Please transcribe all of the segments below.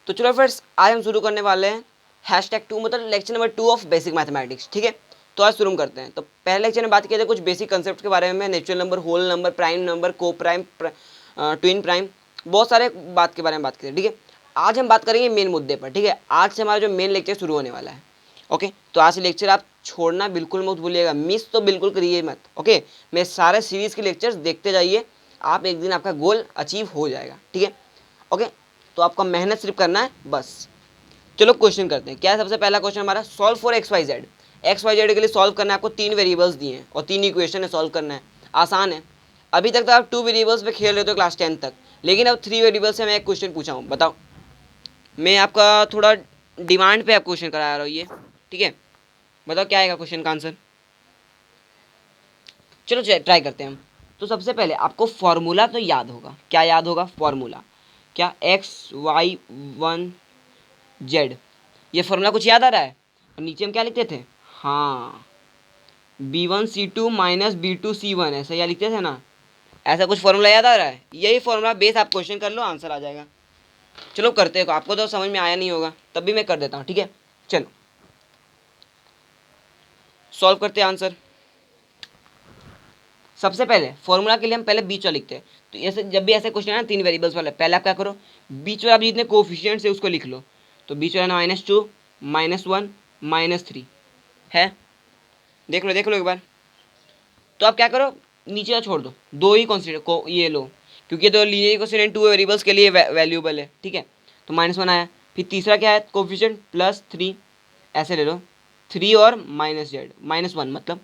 तो चलो फ्रेंड्स, आज हम शुरू करने वाले हैं #2 मतलब lecture number 2 of basic mathematics. ठीक है, तो आज शुरू करते हैं। तो पहले लेक्चर में बात किया था कुछ बेसिक कंसेप्ट के बारे में, natural number, whole number, prime number, coprime, twin prime, बहुत सारे बात के बारे में बात की थी। ठीक है, आज हम बात करेंगे मेन मुद्दे पर। ठीक है, आज से हमारा जो मेन लेक्चर शुरू होने वाला है। ओके, तो आज से लेक्चर आप छोड़ना बिल्कुल मत भूलिएगा, मिस तो बिल्कुल करिए मत। ओके, मेरे सारे सीरीज़ के लेक्चर्स देखते जाइए, आप एक दिन आपका गोल अचीव हो जाएगा। ठीक है, ओके, तो आपको मेहनत सिर्फ करना है बस। चलो क्वेश्चन करते हैं। क्या है सबसे पहला क्वेश्चन हमारा, solve for x y z. X y z के लिए सॉल्व करना है आपको, 3 वेरिएबल्स दिए हैं और 3 इक्वेशन है, सॉल्व करना है। आसान है। अभी तक तो आप 2 वेरिएबल्स पे खेल रहे हो क्लास 10 तक, लेकिन अब 3 वेरिएबल्स से मैं एक क्वेश्चन पूछा हूँ। बताओ, मैं आपका थोड़ा डिमांड पे आप क्वेश्चन करा रहा हूँ ये। ठीक है, बताओ क्या आएगा क्वेश्चन का आंसर। चलो ट्राई करते हैं हम। तो सबसे पहले आपको फॉर्मूला तो याद होगा। क्या याद होगा? फॉर्मूला क्या, XY1 Z। ये फॉर्मूला कुछ याद आ रहा है? और नीचे हम क्या लिखते थे? हाँ, B1C2 माइनस B2C1, ऐसा या लिखते थे ना। ऐसा कुछ फॉर्मूला याद आ रहा है? यही फॉर्मूला बेस आप क्वेश्चन कर लो, आंसर आ जाएगा। चलो करते हैं, आपको तो समझ में आया नहीं होगा, तब भी मैं कर देता हूँ। ठीक है, चलो सॉल्व करते हैं आंसर। सबसे पहले फॉर्मूला के लिए हम पहले बीच वाला लिखते हैं। तो ऐसे जब भी ऐसे क्वेश्चन है ना 3 वेरिएबल्स वाले, पहले आप क्या करो, बीच वाला आप जितने कोफिशिएंट्स है उसको लिख लो। तो बीच वाला -2 -1 -3 है, देख लो एक बार। तो आप क्या करो, नीचे का छोड़ दो, दो ही कॉन्सिडर को ये लो, क्योंकि तो लीनियर कोफिशिएंट 2 वेरिएबल्स के लिए वैल्यूएबल है। ठीक है, तो -1 आया। फिर तीसरा क्या है, कोफिशिएंट +3, ऐसे ले लो, 3 और -1 मतलब।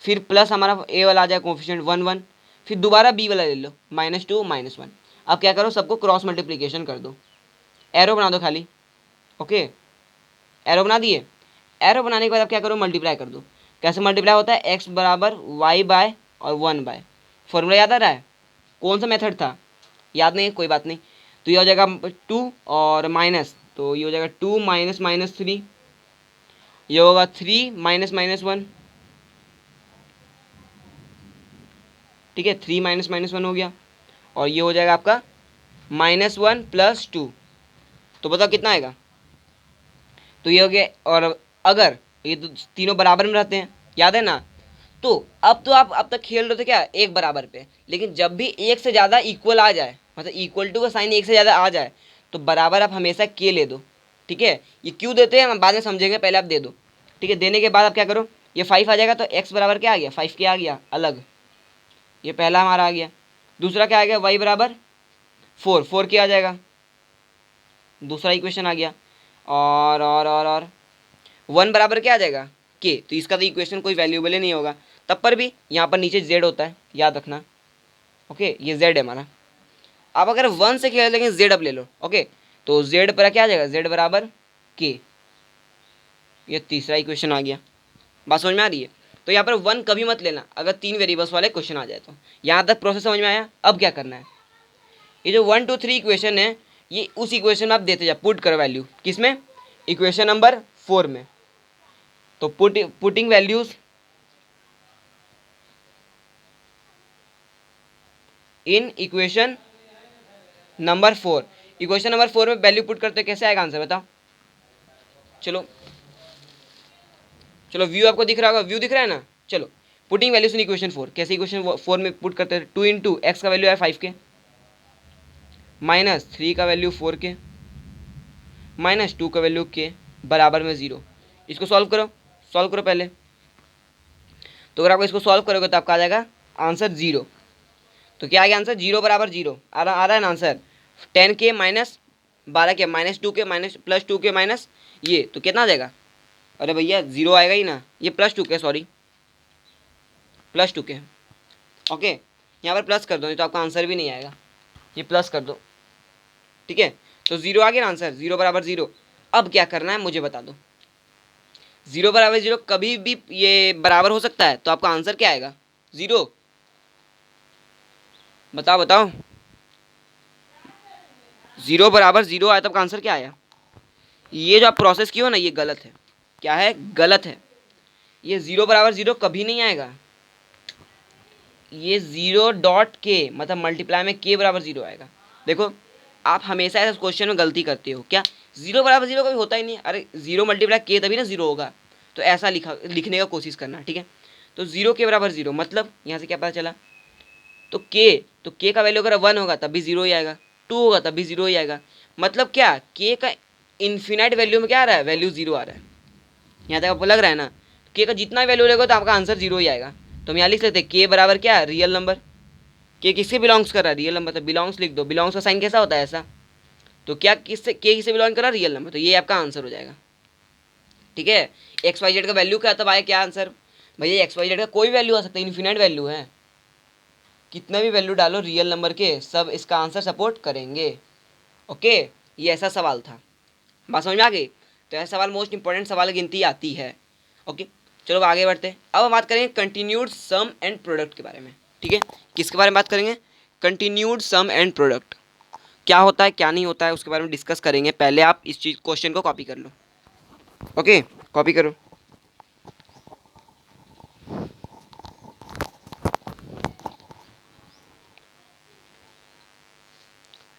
फिर प्लस हमारा ए वाला आ जाए कोफिशिएंट 1 1। फिर दोबारा बी वाला ले लो, -2 -1। अब क्या करो, सबको क्रॉस मल्टीप्लिकेशन कर दो, एरो बना दो खाली। ओके, एरो बना दिए। एरो बनाने के बाद आप क्या करो, मल्टीप्लाई कर दो। कैसे मल्टीप्लाई होता है, x बराबर y बाय और 1 बाय। फॉर्मूला याद आ रहा है? कौन सा मेथड था? याद नहीं है, कोई बात नहीं। तो ये हो जाएगा 2 और माइनस, तो ये हो जाएगा 2 -3। ये होगा 3 -1। ठीक है, 3 -1 हो गया। और ये हो जाएगा आपका -1 + 2। तो बताओ कितना आएगा? तो ये हो गया। और अगर ये तो तीनों बराबर में रहते हैं, याद है ना। तो आप अब तक खेल रहे थे क्या, एक बराबर पे, लेकिन जब भी एक से ज़्यादा इक्वल आ जाए, मतलब इक्वल टू का साइन एक से ज़्यादा आ जाए, तो बराबर आप हमेशा के ले दो। ठीक है, ये क्यों देते हैं हम बाद में समझेंगे, पहले आप दे दो। ठीक है, देने के बाद आप क्या करो, ये 5 आ जाएगा, तो x बराबर क्या आ गया, 5 के आ गया अलग। ये पहला हमारा आ गया। दूसरा क्या आ गया, y बराबर 4 के आ जाएगा, दूसरा इक्वेशन आ गया। और 1 बराबर क्या आ जाएगा, के। तो इसका तो इक्वेशन कोई वैल्यूबल ही नहीं होगा। तब पर भी यहाँ पर नीचे z होता है, याद रखना। ओके, ये z है हमारा। आप अगर 1 से खेल लेकिन z अब ले लो। ओके, तो z पर क्या आ जाएगा, z बराबर के। ये तीसरा इक्वेशन आ गया। बात समझ में आ रही है? तो यहाँ पर 1 कभी मत लेना अगर 3 वेरिएबल्स वाले क्वेश्चन आ जाए तो। यहाँ तक प्रोसेस समझ में आया? अब क्या करना है, ये जो 1 2 3 इक्वेशन है, ये उस इक्वेशन में आप देते जाओ, पुट करो वैल्यू। किसमें? इक्वेशन नंबर 4 में। तो putting values in equation number 4। Equation number 4 में वैल्यू पुट करते कैसे आएगा आंसर, बताओ। चलो चलो, व्यू आपको दिख रहा होगा, व्यू दिख रहा है ना। चलो, पुटिंग वैल्यूज इन इक्वेशन 4, कैसे इक्वेशन 4 में पुट करते हैं। 2 × x का वैल्यू है 5 के, -3 का वैल्यू 4 के, -2 का वैल्यू के, बराबर में 0। इसको सॉल्व करो पहले। तो अगर आप इसको सॉल्व करोगे तो आपका आ जाएगा आंसर 0। तो क्या आ गया आंसर, 0 बराबर 0 आ रहा है ना आंसर। 10 के -12 के -2 के +2 के माइनस ये, तो कितना आ जाएगा? अरे भैया 0 आएगा ही ना, ये +2 के, सॉरी +2 के। ओके, यहाँ पर प्लस कर दो, नहीं तो आपका आंसर भी नहीं आएगा। ये प्लस कर दो। ठीक है, तो 0 आ गया ना आंसर, 0 बराबर 0। अब क्या करना है मुझे बता दो। 0 बराबर 0 कभी भी ये बराबर हो सकता है, तो आपका आंसर क्या आएगा, 0। बताओ बताओ, 0 बराबर 0 आया, तब का आंसर क्या आया? ये जो आप प्रोसेस की हो ना, ये गलत है। क्या है? गलत है। ये 0 बराबर 0 कभी नहीं आएगा। ये 0 डॉट के मतलब मल्टीप्लाई में के बराबर 0 आएगा। देखो, आप हमेशा ऐसे क्वेश्चन में गलती करते हो। क्या जीरो बराबर जीरो कभी होता ही नहीं। अरे जीरो मल्टीप्लाई के तभी ना जीरो होगा। तो ऐसा लिखने का कोशिश करना, ठीक है। तो जीरो के बराबर जीरो, मतलब यहाँ से क्या पता चला, तो के का वैल्यू अगर 1 होगा तब भी जीरो ही आएगा, 2 होगा तब भी जीरो ही आएगा। मतलब क्या, के का इन्फिनाइट वैल्यू में क्या आ रहा है, वैल्यू जीरो आ रहा है। यहाँ तक आपको लग रहा है ना, के का जितना वैल्यू रहेगा तो आपका आंसर जीरो ही आएगा। तो हम यहाँ लिख लेते हैं के बराबर क्या है, रियल नंबर। के किससे बिलोंग्स कर रहा है, रियल नंबर, तो बिलोंग्स लिख दो। बिलोंग्स का साइन कैसा होता है, ऐसा। तो क्या किससे, के किससे बिलोंग कर रहा है, रियल नंबर, तो ये आपका आंसर हो जाएगा, ठीक है। एक्स वाई जेड का वैल्यू क्या, तब आए क्या आंसर, भैया एक्स वाई जेड का कोई वैल्यू आ सकता है, इन्फिनाइट वैल्यू है, कितना भी वैल्यू डालो रियल नंबर के सब इसका आंसर सपोर्ट करेंगे। ओके, ये ऐसा सवाल था, बात समझ में आ गई। तो ऐसा सवाल मोस्ट इंपॉर्टेंट सवाल गिनती आती है। ओके, चलो अब आगे बढ़ते हैं। अब हम बात करेंगे कंटिन्यूड सम एंड प्रोडक्ट के बारे में, ठीक है। किसके बारे में बात करेंगे, कंटिन्यूड सम एंड प्रोडक्ट क्या होता है क्या नहीं होता है उसके बारे में डिस्कस करेंगे। पहले आप इस चीज क्वेश्चन को कॉपी कर लो। ओके, कॉपी करो।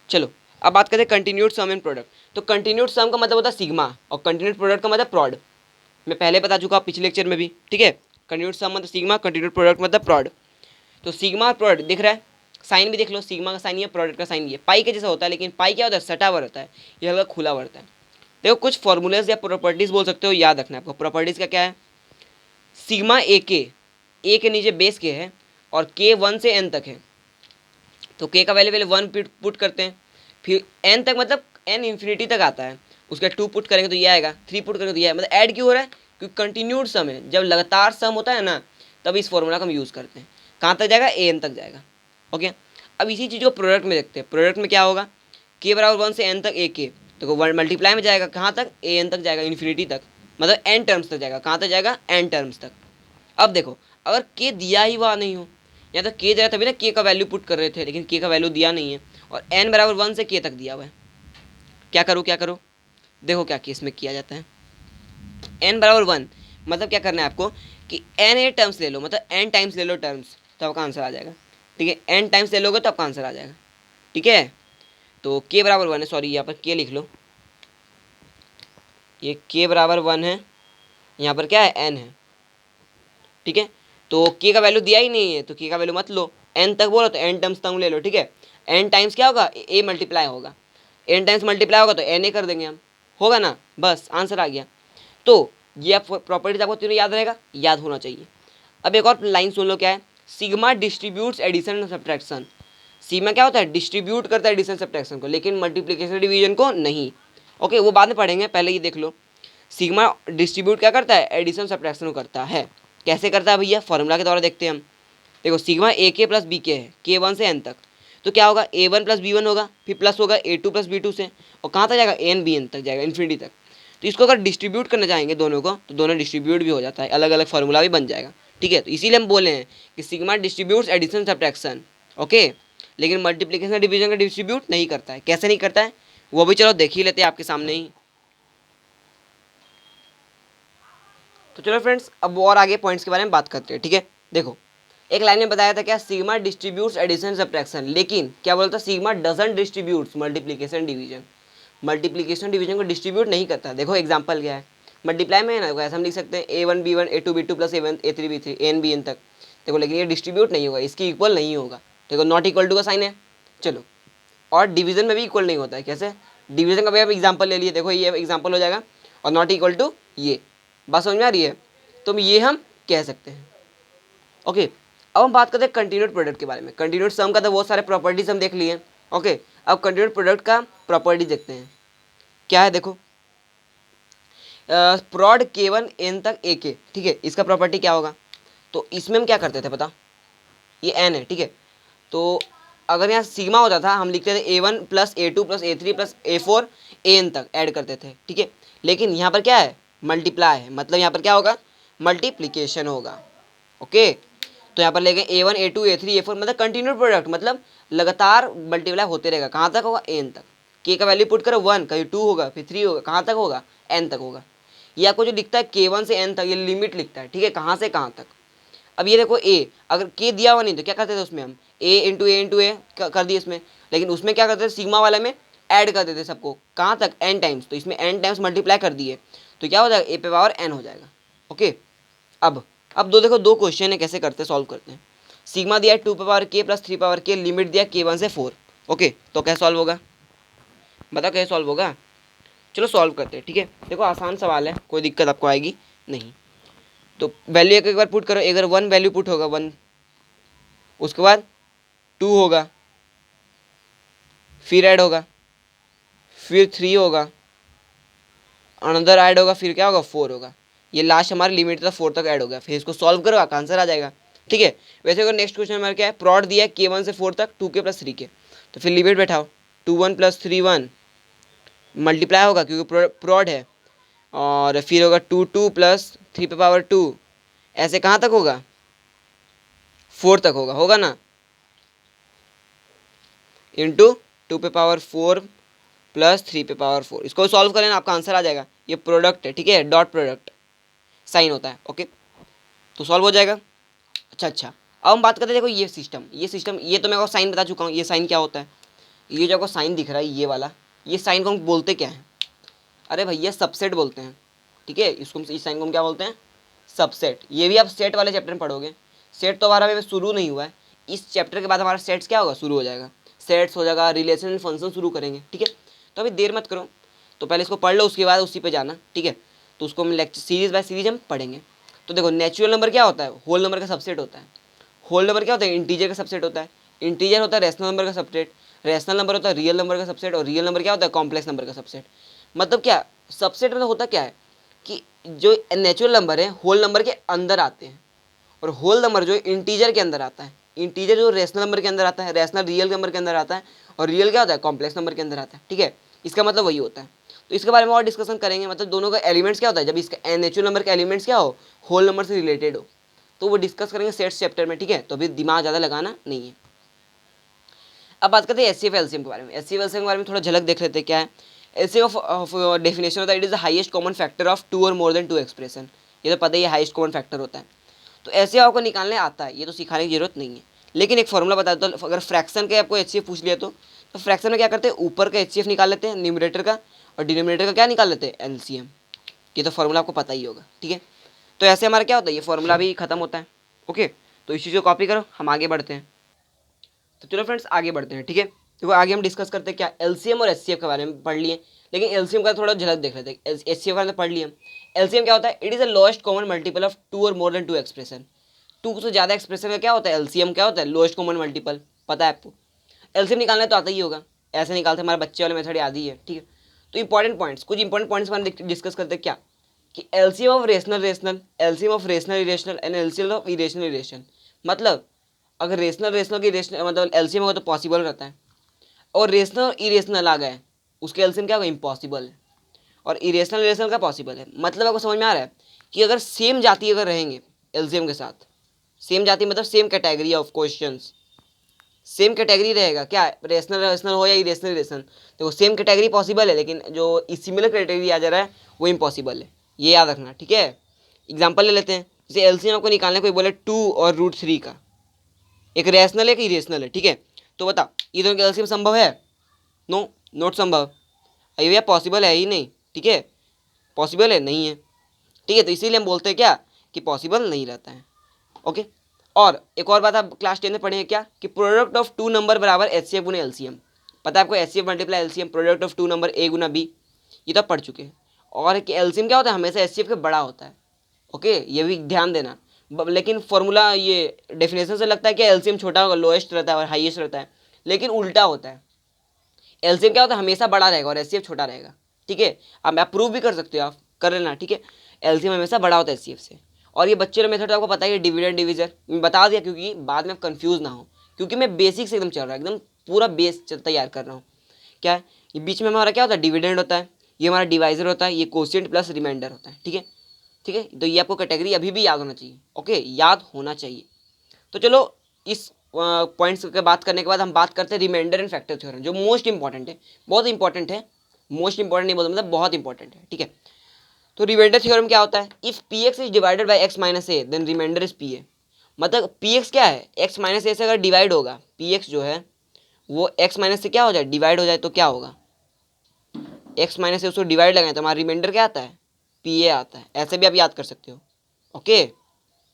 चलो अब बात करते हैं कंटिन्यूड सम एंड प्रोडक्ट। तो कंटिन्यूड सम का मतलब होता है सिग्मा और कंटिन्यूड प्रोडक्ट का मतलब प्रॉड। मैं पहले बता चुका पिछले लेक्चर में भी, ठीक है। कंटिन्यूड सम मतलब सिग्मा, कंटिन्यूड प्रोडक्ट मतलब प्रॉड। तो सिग्मा और प्रोडक्ट दिख रहा है, साइन भी देख लो, सिग्मा का साइन ये, प्रोडक्ट का साइन ये, पाई के जैसा होता है, लेकिन पाई क्या होता है, सटा हुआ रहता है, ये हल्का खुला हुआ रहता है। देखो कुछ फॉर्मूलेज या प्रॉपर्टीज बोल सकते हो, याद रखना है आपको। प्रॉपर्टीज का क्या है, सिग्मा ए के नीचे बेस के है और के 1 से n तक है। तो के का वैल्यू पहले 1 पुट करते हैं, फिर n तक मतलब n इन्फिनिटी तक आता है, उसका 2 पुट करेंगे तो ये आएगा, 3 पुट करेंगे तो ये आएगा। मतलब ऐड क्यों हो रहा है, क्योंकि कंटिन्यूड सम है, जब लगातार सम होता है ना तब इस फॉर्मूला का हम यूज़ करते हैं। कहाँ तक जाएगा, an तक जाएगा। ओके, अब इसी चीज़ को प्रोडक्ट में देखते हैं। प्रोडक्ट में क्या होगा, के बराबर 1 से n तक ए के, तो मल्टीप्लाई में जाएगा कहाँ तक, an तक जाएगा, इन्फिनिटी तक, मतलब n टर्म्स तक जाएगा। कहाँ तक जाएगा, n टर्म्स तक। अब देखो अगर के दिया ही हुआ नहीं हो, या तो के दिया तभी ना के का वैल्यू पुट कर रहे थे, लेकिन के का वैल्यू दिया नहीं है और n बराबर 1 से के तक दिया हुआ है, क्या करो क्या करो, देखो क्या केस में किया जाता है। n बराबर 1 मतलब क्या करना है आपको कि n ए टर्म्स ले लो, मतलब n टाइम्स ले लो टर्म्स, तो आपका आंसर आ जाएगा, ठीक है। n टाइम्स ले लोगे तो आपका आंसर आ जाएगा, ठीक है। तो k बराबर 1 है, सॉरी यहाँ पर k लिख लो, ये k बराबर 1 है, यहाँ पर क्या है, n है, ठीक है। तो k का वैल्यू दिया ही नहीं है तो k का वैल्यू मत लो, n तक बोलो तो n टर्म्स तक ले लो, ठीक है। n टाइम्स क्या होगा, a मल्टीप्लाई होगा, n टाइम्स मल्टीप्लाई होगा तो n ए कर देंगे हम, होगा ना, बस आंसर आ गया। तो ये आप प्रॉपर्टीज आपको तीनों याद रहेगा, याद होना चाहिए। अब एक और लाइन सुन लो, क्या है, sigma distributes addition and subtraction. Sigma क्या होता है, डिस्ट्रीब्यूट करता है एडिशन सब्ट्रैक्शन को, लेकिन मल्टीप्लिकेशन डिवीजन को नहीं। ओके, वो बाद में पढ़ेंगे, पहले ये देख लो। सिग्मा डिस्ट्रीब्यूट क्या करता है, एडिशन सब्ट्रैक्शन को करता है। कैसे करता है भैया, फॉर्मूला के द्वारा देखते हैं हम। देखो सिग्मा ए के प्लस बी के है, के 1 से n तक, तो क्या होगा, a1 प्लस बी1 होगा, फिर प्लस होगा a2 प्लस बी2 से, और कहाँ तक जाएगा, एन बी एन तक जाएगा, इन्फिनिटी तक। तो इसको अगर डिस्ट्रीब्यूट करना चाहेंगे दोनों को, तो दोनों डिस्ट्रीब्यूट भी हो जाता है, अलग अलग फॉर्मूला भी बन जाएगा, ठीक है। तो इसीलिए हम बोले हैं कि sigma distributes addition subtraction, okay, लेकिन मल्टीप्लिकेशन डिवीजन का डिस्ट्रीब्यूट नहीं करता है। कैसे नहीं करता है वो भी चलो देख ही लेते हैं आपके सामने ही। तो चलो फ्रेंड्स, अब और आगे पॉइंट्स के बारे में बात करते हैं, ठीक है। देखो एक लाइन में बताया था क्या, सिग्मा डिस्ट्रीब्यूट्स एडिशन सब्ट्रैक्शन, लेकिन क्या बोलता, sigma doesn't distributes multiplication division. Multiplication division को डिस्ट्रीब्यूट नहीं करता। देखो एग्जांपल क्या है, मल्टीप्लाई में है ना, ऐसा हम लिख सकते हैं a1 b1 a2 b2 plus a1 a3 b3 an bn तक। देखो लेकिन ये डिस्ट्रीब्यूट नहीं होगा, इसकी इक्वल नहीं होगा। देखो नॉट इक्वल टू का साइन है। चलो, और डिवीजन में भी इक्वल नहीं होता है, कैसे, डिवीजन का भी आप एग्जाम्पल ले लिए, देखो ये एग्जाम्पल हो जाएगा, और नॉट इक्वल टू ये, बात समझ में आ रही है, तो ये हम कह सकते हैं। ओके, अब हम बात करते हैं कंटिन्यूड प्रोडक्ट के बारे में। कंटिन्यूड सम का तो बहुत सारे प्रॉपर्टीज हम देख लिए। ओके, अब कंटिन्यूड प्रोडक्ट का प्रॉपर्टी देखते हैं, क्या है। देखो प्रॉड k1 n तक a के, ठीक है, इसका प्रॉपर्टी क्या होगा, तो इसमें हम क्या करते थे पता, ये n है, ठीक है। तो अगर यहाँ सिग्मा होता था हम लिखते थे a1 plus a2 plus a3 plus a4 an तक ऐड करते थे, ठीक है। लेकिन यहाँ पर क्या है, मल्टीप्लाई है, मतलब यहाँ पर क्या होगा, मल्टीप्लीकेशन होगा। ओके, तो यहाँ पर लेंगे a1 a2 a3 a4, मतलब कंटिन्यूड प्रोडक्ट, मतलब लगातार मल्टीप्लाई होते रहेगा, कहाँ तक होगा, n तक। k का वैल्यू पुट करो 1, कभी 2 होगा, फिर 3 होगा, कहाँ तक होगा, n तक होगा। ये आपको जो लिखता है k1 से n तक, ये लिमिट लिखता है, ठीक है, कहाँ से कहाँ तक। अब ये देखो a, अगर k दिया हुआ नहीं तो क्या करते थे उसमें हम a इंटू ए कर दिए इसमें, लेकिन उसमें क्या करते थे सिग्मा वाले में ऐड कर देते सबको, कहाँ तक, एन टाइम्स, तो इसमें एन टाइम्स मल्टीप्लाई कर दिए तो क्या हो जाएगा, ए पे पावर एन हो जाएगा। ओके, अब देखो दो क्वेश्चन है, कैसे करते हैं, सॉल्व करते हैं। सिग्मा दिया है 2 पे पावर के प्लस 3 पावर के, लिमिट दिया K1 से 4। ओके, तो कैसे सॉल्व होगा, बताओ कैसे सॉल्व होगा। चलो सॉल्व करते हैं, ठीक है। देखो आसान सवाल है, कोई दिक्कत आपको आएगी नहीं। तो वैल्यू एक बार पुट करो, अगर 1 वैल्यू पुट होगा 1, उसके बाद 2 होगा, फिर ऐड होगा, फिर 3 होगा, अनदर ऐड होगा, फिर क्या होगा, 4 होगा। ये लास्ट हमारी लिमिट था 4 तक ऐड हो गया, फिर इसको सॉल्व करो, आपका आंसर आ जाएगा। ठीक है। वैसे अगर नेक्स्ट क्वेश्चन हमारा क्या है, प्रॉड दिया है K1 से 4 तक 2K प्लस 3K, तो फिर लिमिट बैठाओ, 2 1 प्लस 3 1 मल्टीप्लाई होगा क्योंकि प्रॉड है, और फिर होगा 2 2 प्लस 3 पे पावर 2, ऐसे कहाँ तक होगा, 4 तक होगा ना, इंटू 2 पे पावर 4 प्लस 3 पे पावर 4, इसको सॉल्व करें ना, आपका आंसर आ जाएगा। ये प्रोडक्ट है, ठीक है, डॉट प्रोडक्ट साइन होता है। ओके, तो सॉल्व हो जाएगा। अच्छा, अब हम बात करते हैं, देखो ये सिस्टम ये तो मैं आपको साइन बता चुका हूँ, ये साइन क्या होता है, ये जो आपको साइन दिख रहा है ये वाला, ये साइन को हम बोलते क्या है, अरे भैया सबसेट बोलते हैं। ठीक है, इस साइन को हम क्या बोलते हैं, सबसेट। ये भी आप सेट वाले चैप्टर में पढ़ोगे। सेट तो हमारा अभी शुरू नहीं हुआ है, इस चैप्टर के बाद हमारा सेट्स क्या होगा, शुरू हो जाएगा, सेट्स हो जाएगा, रिलेशन एंड फंक्शन शुरू करेंगे। ठीक है, तो अभी देर मत करो, तो पहले इसको पढ़ लो, उसके बाद उसी पे जाना। ठीक है, तो उसको हम लेक्चर सीरीज बाय सीरीज हम पढ़ेंगे। तो देखो नेचुरल नंबर क्या होता है, होल नंबर का सबसेट होता है। होल नंबर क्या होता है, इंटीजर का सबसेट होता है। इंटीजर होता है रैशनल नंबर का सबसेट। रैशनल नंबर होता है रियल नंबर का सबसेट, और रियल नंबर क्या होता है, कॉम्प्लेक्स नंबर का सबसेट। मतलब क्या, सबसेट मतलब होता क्या है कि जो नेचुरल नंबर है होल नंबर के अंदर आते हैं, और होल नंबर जो इंटीजर के अंदर आता है, इंटीजर जो रैशनल नंबर के अंदर आता है, रैशनल रियल नंबर के अंदर आता है, और रियल क्या होता है, कॉम्प्लेक्स नंबर के अंदर आता है। ठीक है, इसका मतलब वही होता है। तो इसके बारे में और डिस्कशन करेंगे, मतलब दोनों का एलिमेंट्स क्या होता है, जब इसका नेचुरल नंबर का एलिमेंट्स क्या हो, होल नंबर से रिलेटेड हो, तो वो डिस्कस करेंगे सेट्स चैप्टर में। ठीक है, तो अभी दिमाग ज़्यादा लगाना नहीं है। अब बात करते हैं एचसीएफ एलसीएम के बारे में। एचसीएफ एलसीएम के बारे में थोड़ा झलक देख लेते हैं क्या है। एचसीएफ ऑफ डेफिनेशन होता है, it is the highest common factor of 2 और मोर देन 2 एक्सप्रेशन। ये तो पता ही है, हाईएस्ट कॉमन फैक्टर होता है। तो ऐसे आपको निकालने आता है, ये तो सिखाने की जरूरत नहीं है, लेकिन एक फॉर्मूला बता दो। अगर फ्रैक्शन के आपको एचसीएफ पूछ लिया तो फ्रैक्शन में क्या करते हैं, ऊपर का एचसीएफ निकाल लेते हैं न्यूमरेटर का, और डिनोमिनेटर का क्या निकाल लेते हैं, एलसीएम। ये तो फॉर्मूला आपको पता ही होगा। ठीक है, तो ऐसे हमारा क्या होता है, ये फॉर्मूला भी खत्म होता है। ओके, तो इस चीज़ को कॉपी करो, हम आगे बढ़ते हैं। तो चलो फ्रेंड्स आगे बढ़ते हैं। ठीक है, देखो आगे हम डिस्कस करते हैं क्या, एलसीएम और एचसीएफ के बारे में पढ़ लिए, लेकिन एलसीएम का थोड़ा झलक देख लेते हैं। एचसीएफ के बारे में पढ़ लिए हम। एलसीएम क्या होता है, it is the lowest common multiple of 2 और मोर देन 2 एक्सप्रेशन। 2 से ज़्यादा एक्सप्रेशन का क्या होता है, एलसीएम क्या होता है, लोएस्ट कॉमन मल्टीपल। पता है आपको, एलसीएम निकालना तो आता ही होगा, ऐसे निकालते हमारे बच्चे वाले मेथड याद ही है। ठीक है, तो इंपॉर्टेंट पॉइंट्स, कुछ इंपॉर्टेंट पॉइंट्स पर डिस्कस करते हैं क्या, कि LCM of rational rational, LCM of rational irrational and LCM of irrational irrational. मतलब अगर रेशनल रेशनल की रेशनल मतलब एलसीएम होगा तो पॉसिबल रहता है, और रेशनल और इरेशनल आ गए उसके एलसीएम क्या होगा, इम्पॉसिबल है, और इरेशनल इरेशनल का पॉसिबल है। मतलब आपको समझ में आ रहा है कि अगर सेम जाति अगर रहेंगे एलसीएम के साथ, सेम जाति मतलब same category of questions, same category रहेगा क्या, रेशनल रेशनल हो या इरेशनल इरेशनल, तो सेम कैटेगरी पॉसिबल है, लेकिन जो सिमिलर कैटेगरी आ जा रहा है वो इम्पॉसिबल है, ये याद रखना। ठीक है, एग्जाम्पल ले लेते हैं, जैसे एलसीएम आपको निकालना है, कोई बोले 2 और √3 का, एक रैशनल है, एक इरेशनल है। ठीक है, तो बता ये दोनों का एलसीएम संभव है, नो, नॉट संभव, अरे भैया पॉसिबल है ही नहीं। ठीक है, पॉसिबल है नहीं है। ठीक है, तो इसीलिए हम बोलते हैं क्या, कि पॉसिबल नहीं रहता है। ओके, और एक और बात आप क्लास 10 में पढ़ेंगे क्या, कि प्रोडक्ट ऑफ 2 नंबर बराबर एचसीएफ गुना एलसीएम। पता है आपको, HCF multiply LCM, product of 2 number a गुना बी, ये तो आप पढ़ चुके हैं। और कि एलसीएम क्या होता है, हमेशा एचसीएफ के बड़ा होता है। ओके, ये भी ध्यान देना। लेकिन फॉर्मूला ये डेफिनेशन से लगता है कि एलसीएम छोटा होगा, लोएस्ट रहता है और हाईएस्ट रहता है, लेकिन उल्टा होता है। एलसीएम क्या होता है, हमेशा बड़ा रहेगा और एचसीएफ छोटा रहेगा। ठीक है, अब आप प्रूव भी कर सकते हो, आप कर लेना। ठीक है, एलसीएम हमेशा बड़ा होता है एचसीएफ से। और ये बच्चे वाला मेथड तो आपको पता ही है, डिविडेंड डिविजन, मैं बता दिया क्योंकि बाद में आप कंफ्यूज ना हो, क्योंकि मैं बेसिक से एकदम चल रहा है, एकदम पूरा बेस तैयार कर रहा हूँ। क्या है, ये बीच में हमारा क्या होता है, डिविडेंड होता है, ये हमारा डिवाइजर होता है, ये कोशिएंट प्लस रिमाइंडर होता है। ठीक है, ठीक है, तो ये आपको कैटेगरी अभी भी याद होना चाहिए। ओके, याद होना चाहिए। तो चलो इस पॉइंट्स की बात करने के बाद हम बात करते हैं रिमाइंडर एंड फैक्टर थ्योरम, जो मोस्ट इंपॉर्टेंट है, बहुत इंपॉर्टेंट है। मोस्ट इंपॉर्टेंट नहीं बोलता, मतलब बहुत इंपॉर्टेंट है। ठीक है, तो रिमाइंडर थ्योरम क्या होता है, if p x is divided by x minus a then remainder is p a. मतलब पी एक्स क्या है, एक्स माइनस ए से अगर डिवाइड होगा, पी एक्स जो है वो एक्स माइनस से क्या हो जाए, डिवाइड हो जाए, तो क्या होगा, एक्स माइनस ए उसको डिवाइड लगाएं तो हमारा रिमाइंडर क्या आता है, पी ए आता है। ऐसे भी आप याद कर सकते हो। ओके,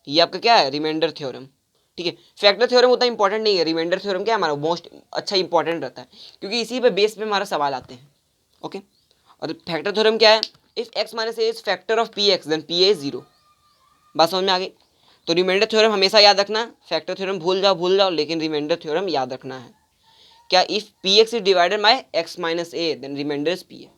ये आपका क्या है, रिमाइंडर थ्योरम। ठीक है, फैक्टर थ्योरम उतना इंपॉर्टेंट नहीं है, रिमाइंडर थ्योरम क्या है हमारा मोस्ट अच्छा इंपॉर्टेंट रहता है, क्योंकि इसी पे बेस पे हमारा सवाल आते हैं। ओके, और फैक्टर थ्योरम क्या है, if x minus a is factor of p x then p a is zero. बात समझ में आ गई। तो रिमाइंडर थ्योरम हमेशा याद रखना, फैक्टर थ्योरम भूल जाओ, लेकिन रिमाइंडर थ्योरम याद रखना है। क्या, if p x is divided by x minus a then remainder is p a.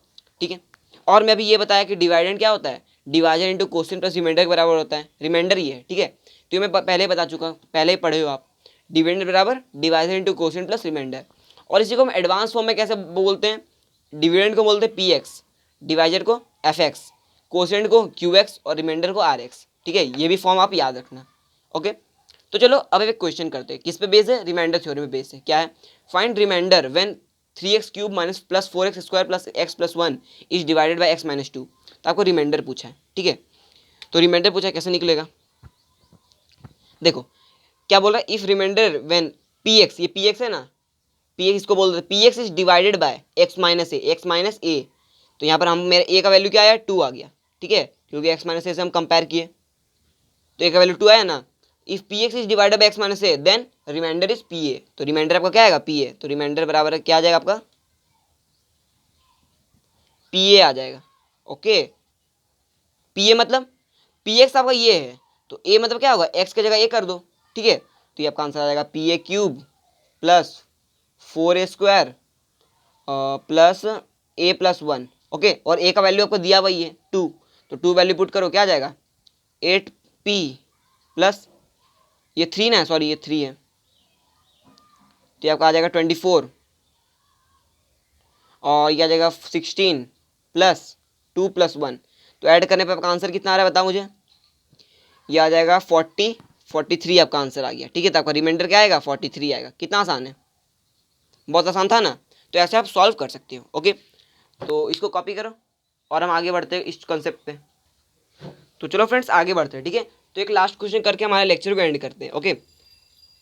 ठीक है, और मैं अभी ये बताया कि डिवाइडेंड क्या होता है, divisor into question plus remainder के बराबर होता है, रिमाइंडर ही है। ठीक है, तो ये मैं पहले बता चुका हूँ, पहले ही पढ़े हो आप, डिविडेंड बराबर divisor into question plus remainder. और इसी को हम एडवांस फॉर्म में कैसे बोलते हैं, डिविडेंड को बोलते हैं पी एक्स, डिवाइजर को एफ एक्स, क्वोशिएंट को क्यू एक्स और रिमाइंडर को आर एक्स। ठीक है, ये भी फॉर्म आप याद रखना। ओके, तो चलो अब एक क्वेश्चन करते हैं, किस पे बेस है, रिमाइंडर थ्योरम पे बेस है। क्या है, find remainder when 3x cube minus plus 4x square plus x plus 1 is divided by x minus 2। तो आपको रिमाइंडर पूछा है। ठीक है, तो रिमाइंडर पूछा है, कैसे निकलेगा, देखो क्या बोल रहा है, इफ रिमाइंडर व्हेन px, ये px है ना, px इसको बोल रहे px is divided by x minus a, तो यहाँ पर हम मेरे a का वैल्यू क्या आया, 2 आ गया। ठीक है, क्योंकि x माइनस ए से हम कंपेयर किए, तो a का वैल्यू 2 आया ना। If px is divided by x minus a then remainder is pa, तो रिमाइंडर आपका क्या आएगा, pa, तो रिमाइंडर बराबर है क्या आ जाएगा आपका, pa आ जाएगा। ओके, pa मतलब px आपका ये है, तो a मतलब क्या होगा, x की जगह a कर दो। ठीक है, तो ये आपका आंसर आ जाएगा pa cube plus 4a square plus a plus 1। Okay, और a का वैल्यू आपको दिया वही है 2, तो 2 वैल्यू पुट करो, क्या आ जाएगा 8p प्लस ये 3 ना, सॉरी ये 3 है, तो ये आपका आ जाएगा 24 और ये आ जाएगा 16 प्लस 2 प्लस 1। तो ऐड करने पर आपका आंसर कितना आ रहा है बताओ मुझे, ये आ जाएगा 43 आपका आंसर आ गया। ठीक है, तो आपका रिमाइंडर क्या आएगा, 43 आएगा। कितना आसान है, बहुत आसान था ना। तो ऐसे आप सॉल्व कर सकते हो। ओके, तो इसको कॉपी करो और हम आगे बढ़ते हैं इस कॉन्सेप्ट पे। तो चलो फ्रेंड्स आगे बढ़ते हैं। ठीक है, तो एक लास्ट क्वेश्चन करके हमारे लेक्चर को एंड करते हैं। ओके,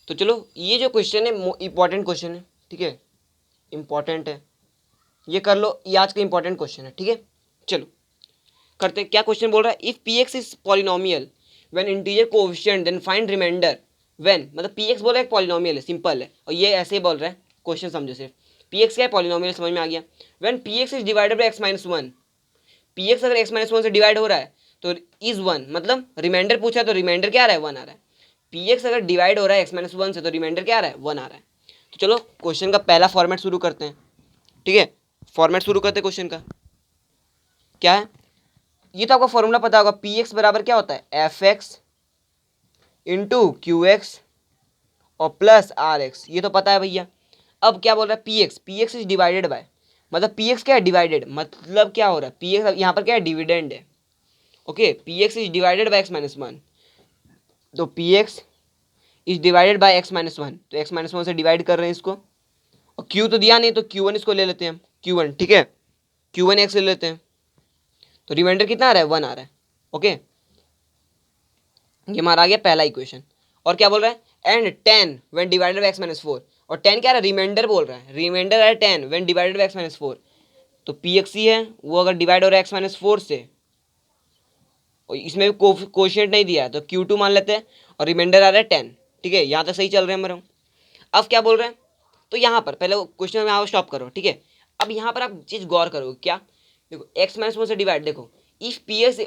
तो चलो ये जो क्वेश्चन है इंपॉर्टेंट क्वेश्चन है। ठीक है, इंपॉर्टेंट है, ये कर लो, ये आज का इंपॉर्टेंट क्वेश्चन है। ठीक है, चलो करते हैं। क्या क्वेश्चन बोल रहा है, if p x is polynomial when integer coefficient then find remainder when, मतलब पी एक्स बोल रहा है पॉलिनोमियल है, सिंपल है, और ये ऐसे ही बोल रहा है, क्वेश्चन समझो सिर्फ। पी एक्स क्या है, पॉलिनोमियल, समझ में आ गया। When P x is divided by x minus 1, P x अगर एक्स माइनस 1 से डिवाइड हो रहा है तो इज 1, मतलब रिमाइंडर पूछा है तो रिमाइंडर क्या आ रहा है, 1 आ रहा है। पी एक्स अगर डिवाइड हो रहा है एक्स माइनस 1 से तो रिमाइंडर क्या आ रहा है, 1 आ रहा है। तो चलो क्वेश्चन का पहला फॉर्मेट शुरू करते हैं। ठीक है, फॉर्मेट शुरू करते हैं क्वेश्चन का। क्या है, ये तो आपको फॉर्मूला पता होगा, पी एक्स बराबर क्या होता है, F x into Q x और प्लस आर एक्स, ये तो पता है भैया। अब क्या बोल रहा है, P x is divided bye, मतलब पी एक्स क्या है, डिवाइडेड, मतलब क्या हो रहा है, पी एक्स यहाँ पर क्या है, डिविडेंड है। Okay, P x is divided by x minus 1, तो P x is divided by x minus 1, तो एक्स माइनस 1 से डिवाइड कर रहे हैं इसको, और क्यू तो दिया नहीं तो क्यू 1 इसको ले लेते हैं हम, क्यू 1। ठीक है, क्यू 1 एक्स ले लेते हैं, तो रिमाइंडर कितना आ रहा है, 1 आ रहा है। ओके, ये हमारा आ गया पहला इक्वेशन। और क्या बोल रहा है, and 10 when divided by x minus 4, और 10 क्या है, रिमाइंडर बोल रहा है, रिमाइंडर है 10 when divided by x minus 4, तो पी एक्स ही है वो अगर डिवाइड हो रहा है एक्स माइनस 4 से, और इसमें भी कोशिएंट नहीं दिया है तो क्यू 2 मान लेते हैं, और रिमाइंडर आ रहा है 10। ठीक है, यहाँ तक सही चल रहे हैं मेरे। अब क्या बोल रहे हैं, तो यहाँ पर पहले क्वेश्चन में यहाँ पर स्टॉप करो। ठीक है, अब यहाँ पर आप चीज़ गौर करो, क्या, देखो एक्स माइनस 1 से डिवाइड, देखो if p x,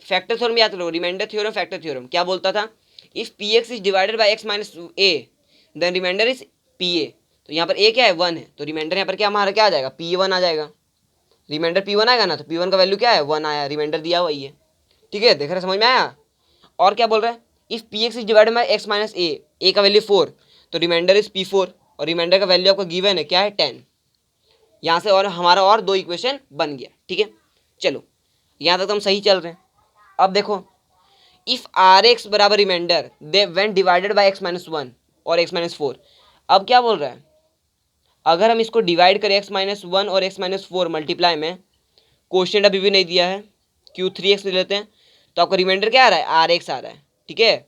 factor theorem याद करो, रिमाइंडर थ्योरम फैक्टर थ्योरम क्या बोलता था, if p x is divided by x minus a then remainder is p a, तो यहाँ पर ए क्या है, 1 है, तो रिमाइंडर यहाँ पर क्या हमारा क्या आ जाएगा, पी 1 आ जाएगा। रिमाइंडर पी 1 आएगा ना, तो पी 1 का वैल्यू क्या है, 1 आया, रिमाइंडर दिया वही है। ठीक है, देख रहे, समझ में आया। और क्या बोल रहा है, if p x is divided by x minus a का वैल्यू 4, तो रिमाइंडर इज पी 4, और रिमाइंडर का वैल्यू आपका गिवन है क्या है, 10। यहाँ से और हमारा और 2 इक्वेशन बन गया। ठीक है, चलो यहाँ तक तो हम सही चल रहे हैं। अब देखो, इफ आर एक्स बराबर रिमाइंडर दे when divided by x minus 1 और एक्स माइनस 4, अब क्या बोल रहा है, अगर हम इसको डिवाइड करें एक्स माइनस 1 और एक्स माइनस 4 मल्टीप्लाई में, क्वेश्चन अभी भी नहीं दिया है, क्यू 3x ले लेते हैं, तो आपका रिमाइंडर क्या आ रहा है, आर एक्स आ रहा है। ठीक है,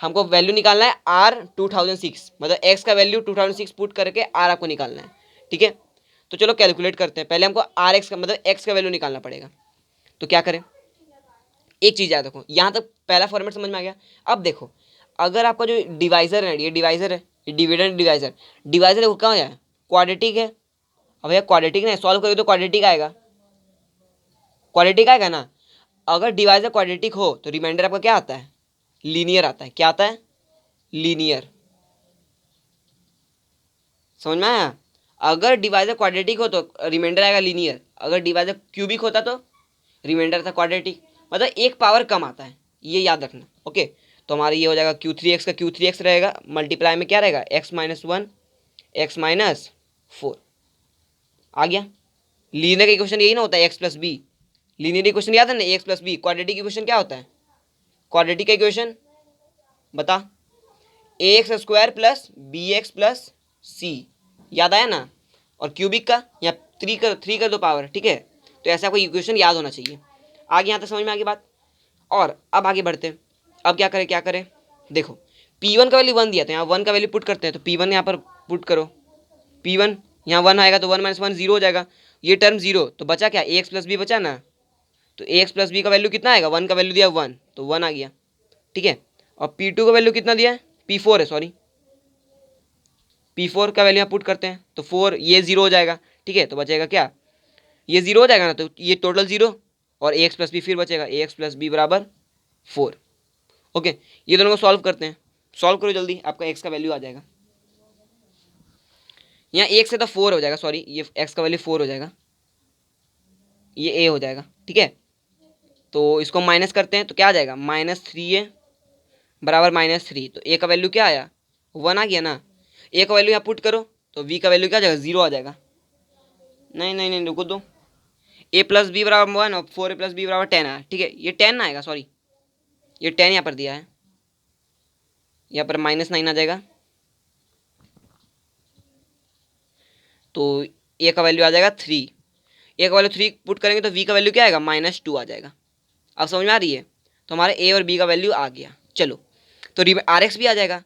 हमको वैल्यू निकालना है आर 2006, मतलब एक्स का वैल्यू 2006 पुट करके आर आपको निकालना है। ठीक है, तो चलो कैलकुलेट करते हैं। पहले हमको आर एक्स का मतलब एक्स का वैल्यू निकालना पड़ेगा। तो क्या करें, एक चीज़ याद रखो, यहाँ तक पहला फॉर्मेट समझ में आ गया। अब देखो, अगर आपका जो डिवाइजर है, ये डिवाइजर है, ये डिविडेंड डिवाइजर, डिवाइजर है वो कहाँ है, क्वाड्रेटिक है। अब भैया क्वाड्रेटिक नहीं, सॉल्व करोगे तो क्वाड्रेटिक आएगा, क्वाड्रेटिक आएगा ना। अगर डिवाइजर क्वाड्रेटिक हो तो रिमाइंडर आपका क्या आता है, लीनियर आता है। क्या आता है, लीनियर। समझ में आया। अगर डिवाइजर क्वाड्रेटिक हो तो रिमाइंडर आएगा लीनियर, अगर डिवाइजर क्यूबिक होता तो रिमाइंडर था क्वाड्रेटिक, मतलब एक पावर कम आता है, ये याद रखना। ओके, तो हमारा ये हो जाएगा Q3x का Q3x रहेगा, मल्टीप्लाई में क्या रहेगा x-1 x-4 आ गया। लीनियर का इक्वेशन यही ना होता है, x+b। लीनियर इक्वेशन याद है ना, x+b। क्वाड्रेटिक इक्वेशन क्या होता है, क्वाड्रेटिक का इक्वेशन बता, ax² plus bx plus c, याद आया ना। और क्यूबिक का या 3 कर दो पावर, ठीक है। तो ऐसा कोई इक्वेशन याद होना चाहिए। आगे यहाँ तक समझ में आ गई बात। और अब आगे बढ़ते हैं। अब क्या करें, क्या करें, देखो P1 का वैल्यू 1 दिया था, यहाँ 1 का वैल्यू पुट करते हैं। तो P1 यहाँ पर पुट करो, P1 यहाँ 1 आएगा तो 1 - 1 0 हो जाएगा, ये टर्म 0, तो बचा क्या, ax+b बचा ना। तो ax+b का वैल्यू कितना आएगा, 1 का वैल्यू दिया 1 तो 1 आ गया, ठीक है। और P2 का वैल्यू कितना दिया है, P4 है, सॉरी P4 का वैल्यू यहाँ पुट करते हैं तो 4, ये 0 हो जाएगा, ठीक है। तो बचेगा क्या, ये 0 हो जाएगा ना, तो ये टोटल 0 और ax+b फिर बचेगा, ax+b बराबर 4। ओके, ये दोनों को सॉल्व करते हैं। सॉल्व करो जल्दी, आपका x का वैल्यू आ जाएगा। यहाँ 1 से तो 4 हो जाएगा, सॉरी ये x का वैल्यू 4 हो जाएगा, ये a हो जाएगा, ठीक है। तो इसको माइनस करते हैं तो क्या आ जाएगा, -3a बराबर -3। तो a का वैल्यू क्या आया, 1 आ गया ना। a का वैल्यू यहाँ पुट करो तो v का वैल्यू क्या आ जाएगा, 0 आ जाएगा। नहीं नहीं नहीं, रुको दो, a+b बराबर 1 और 4a+b बराबर 10 आया, ठीक है। ये 10 आएगा, सॉरी ये 10 यहाँ पर दिया है, यहाँ पर -9 आ जाएगा। तो a का वैल्यू आ जाएगा 3, a का वैल्यू 3 पुट करेंगे तो v का वैल्यू क्या आएगा, -2 आ जाएगा। अब समझ में आ रही है। तो हमारे a और b का वैल्यू आ गया। चलो, तो आर एक्स भी आ जाएगा,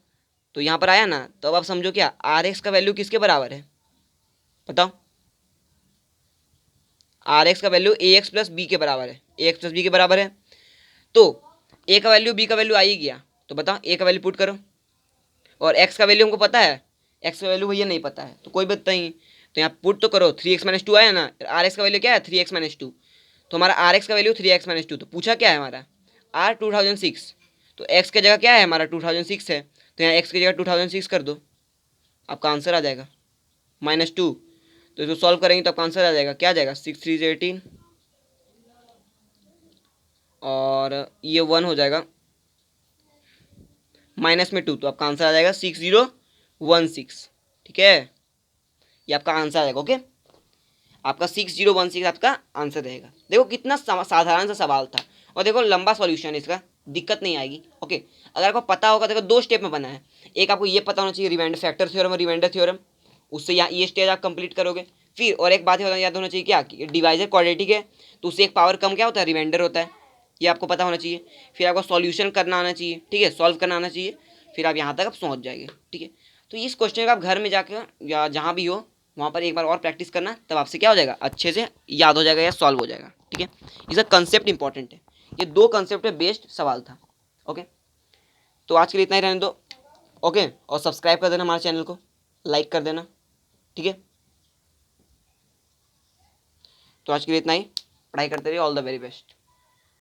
तो यहाँ पर आया ना। तो अब आप समझो क्या, आर एक्स का वैल्यू किसके बराबर है, बताओ। आर एक्स का वैल्यू ए एक्स प्लस बी के बराबर है, ए एक्स प्लस बी के बराबर है। तो ए का वैल्यू बी का वैल्यू आ ही गया, तो बताओ ए का वैल्यू पुट करो। और एक्स का वैल्यू हमको पता है, एक्स का वैल्यू भैया नहीं पता है तो कोई बात नहीं, तो यहाँ पुट तो करो। 3x - 2 आया ना, आर एक्स का वैल्यू क्या है, 3x - 2। तो हमारा आर एक्स का वैल्यू 3x - 2। तो पूछा क्या है हमारा, आर 2006। तो एक्स की जगह क्या है हमारा, 2006 है, तो यहाँ एक्स की जगह 2006 कर दो, आपका आंसर आ जाएगा -2। तो इसको सॉल्व करेंगे तो आपका आंसर आ जाएगा, क्या आ जाएगा, 6 3 18 और ये 1 हो जाएगा माइनस में 2, तो आपका आंसर आ जाएगा 6016, ठीक है। ये आपका आंसर आ जाएगा। ओके, आपका 6016 आपका आंसर रहेगा। देखो कितना साधारण सा सवाल था, और देखो लंबा सॉल्यूशन है इसका, दिक्कत नहीं आएगी। ओके, अगर आपको पता होगा, देखो 2 स्टेप में बना है। एक आपको ये पता होना चाहिए, रिमाइंडर फैक्टर थ्योरम और रिमाइंडर थ्योरम, उससे यहाँ ये स्टेज आप कंप्लीट करोगे। फिर और एक बात याद होना चाहिए क्या, कि डिवाइजर क्वाड्रेटिक है तो उससे एक पावर कम क्या होता है, रिमाइंडर होता है, ये आपको पता होना चाहिए। फिर आपको सॉल्यूशन करना आना चाहिए, ठीक है, सॉल्व करना आना चाहिए। फिर आप यहाँ तक आप पहुँच जाएंगे, ठीक है। तो इस क्वेश्चन का आप घर में जाकर या जहाँ भी हो वहाँ पर एक बार और प्रैक्टिस करना, तब आपसे क्या हो जाएगा, अच्छे से याद हो जाएगा या सॉल्व हो जाएगा, ठीक है। इसका कंसेप्ट इंपॉर्टेंट है, ये 2 कंसेप्ट पे बेस्ड सवाल था। ओके, तो आज के लिए इतना ही रहने दो। ओके, और सब्सक्राइब कर देना हमारे चैनल को, लाइक कर देना, ठीक है। तो आज के लिए इतना ही, पढ़ाई करते रहिए, ऑल द वेरी बेस्ट।